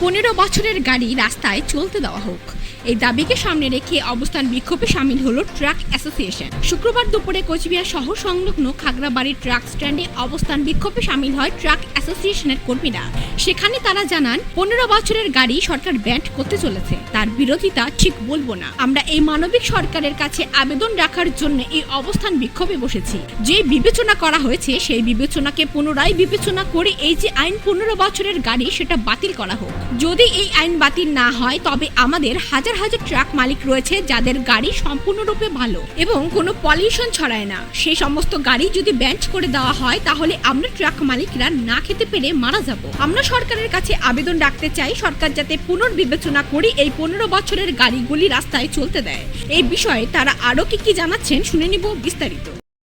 15 বছরের গাড়ি রাস্তায় চলতে দেওয়া হোক, এই দাবিকে সামনে রেখে অবস্থান বিক্ষোভে সামিল হলো ট্রাক অ্যাসোসিয়েশন। শুক্রবার দুপুরে কোচবিহার শহর সংলগ্ন খাগড়াবাড়ি ট্রাক স্ট্যান্ডে অবস্থান বিক্ষোভে সামিল হয় ট্রাক অ্যাসোসিয়েশনের কর্মীরা। সেখানে তারা জানান 15 বছরের গাড়ি সরকার ব্যান্ড করতে চলেছে, তার বিরোধিতা ঠিক বলবো না। আমরা এই মানবিক সরকারের কাছে আবেদন রাখার জন্য এই অবস্থান বিক্ষোভে বসেছি। যে বিবেচনা করা হয়েছে সেই বিবেচনাকে পুনরায় বিবেচনা করে এই যে আইন 15 বছরের গাড়ি সেটা বাতিল করা হোক। যদি এই আইন বাতিল না হয় তবে আমাদের হাজার হাজার ট্রাক মালিক রয়েছে যাদের গাড়ি সম্পূর্ণরূপে ভালো এবং কোনো পলিউশন ছড়ায় না, সেই সমস্ত গাড়ি যদি ব্যান্ড করে দেওয়া হয় তাহলে আমরা ট্রাক মালিকরা না খেতে পেরে মারা যাব। আমরা সরকারের কাছে আবেদন রাখতে চাই, সরকার যাতে পুনর্বিবেচনা করে এই 15 বছরের গাড়িগুলি রাস্তায় চলতে দেয়। এই বিষয়ে তারা আরো কি জানাচ্ছেন শুনে নিব বিস্তারিত।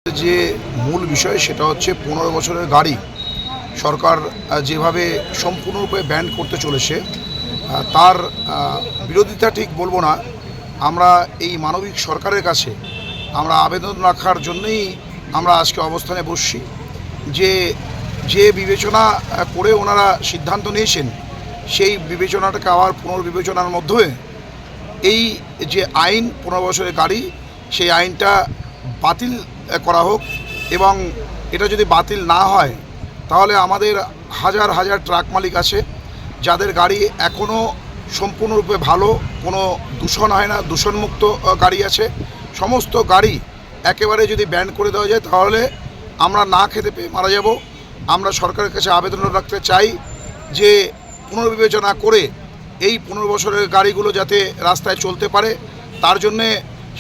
যে মূল বিষয় সেটা হচ্ছে 15 বছরের গাড়ি সরকার যেভাবে সম্পূর্ণরূপে ব্যান করতে চলেছে তার বিরোধিতা ঠিক বলবো না। আমরা এই মানবিক সরকারের কাছে আমরা আবেদন রাখার জন্যই আমরা আজকে অবস্থানে বসছি যে বিবেচনা করে ওনারা সিদ্ধান্ত নিয়েছেন সেই বিবেচনাটাকে আবার পুনর্বিবেচনার মধ্যে এই যে আইন 15 বছরের গাড়ি সেই আইনটা বাতিল করা হোক। এবং এটা যদি বাতিল না হয় তাহলে আমাদের হাজার হাজার ট্রাক মালিক আছে যাদের গাড়ি এখনও সম্পূর্ণরূপে ভালো, কোনো দূষণ হয় না, দূষণমুক্ত গাড়ি আছে। সমস্ত গাড়ি একেবারে যদি ব্যান করে দেওয়া যায় তাহলে আমরা না খেতে পেয়ে মারা যাব। আমরা সরকারের কাছে আবেদন রাখতে চাই যে পুনর্বিবেচনা করে এই 15 বছরের গাড়িগুলো যাতে রাস্তায় চলতে পারে, তার জন্যে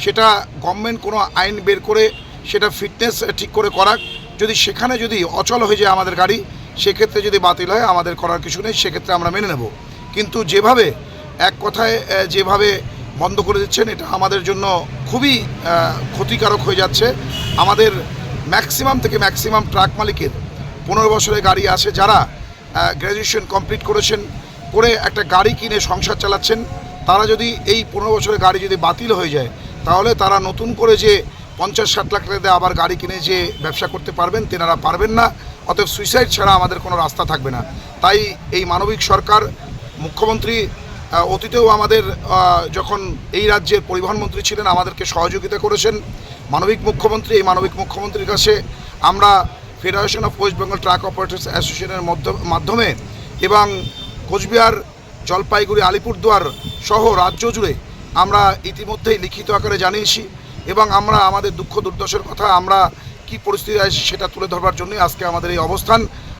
সেটা গভর্নমেন্ট কোনো আইন বের করে সেটা ফিটনেস ঠিক করে করাক। যদি সেখানে যদি অচল হয়ে যায় আমাদের গাড়ি, সেক্ষেত্রে যদি বাতিল হয় আমাদের করার কিছু নেই, সেক্ষেত্রে আমরা মেনে নেব। কিন্তু যেভাবে এক কথায় যেভাবে বন্ধ করে দিচ্ছেন এটা আমাদের জন্য খুবই ক্ষতিকারক হয়ে যাচ্ছে। আমাদের ম্যাক্সিমাম থেকে ম্যাক্সিমাম ট্রাক মালিকের 15 বছরের গাড়ি আছে, যারা গ্র্যাজুয়েশন কমপ্লিট করেছেন, করে একটা গাড়ি কিনে সংসার চালাচ্ছেন, তারা যদি এই 15 বছরের গাড়ি যদি বাতিল হয়ে যায় তাহলে তারা নতুন করে যে 50-60 লাখ টাকা দিয়ে আবার গাড়ি কিনে যে ব্যবসা করতে পারবেন তেনারা পারবেন না। অতএব সুইসাইড ছাড়া আমাদের কোনো রাস্তা থাকবে না। তাই এই মানবিক সরকার, মুখ্যমন্ত্রী অতীতেও আমাদের যখন এই রাজ্যের পরিবহন মন্ত্রী ছিলেন আমাদেরকে সহযোগিতা করেছেন। মানবিক মুখ্যমন্ত্রী, এই মানবিক মুখ্যমন্ত্রীর কাছে আমরা federation of West Bengal truck operators অ্যাসোসিয়েশনের মাধ্যমে এবং কোচবিহার, জলপাইগুড়ি, আলিপুরদুয়ার সহ রাজ্য জুড়ে আমরা ইতিমধ্যেই লিখিত আকারে জানিয়েছি এবং আমরা আমাদের দুঃখ দুর্দশার কথা, আমরা কি পরিস্থিতি আছে সেটা তুলে ধরবার জন্যই আজকে আমাদের এই অবস্থান।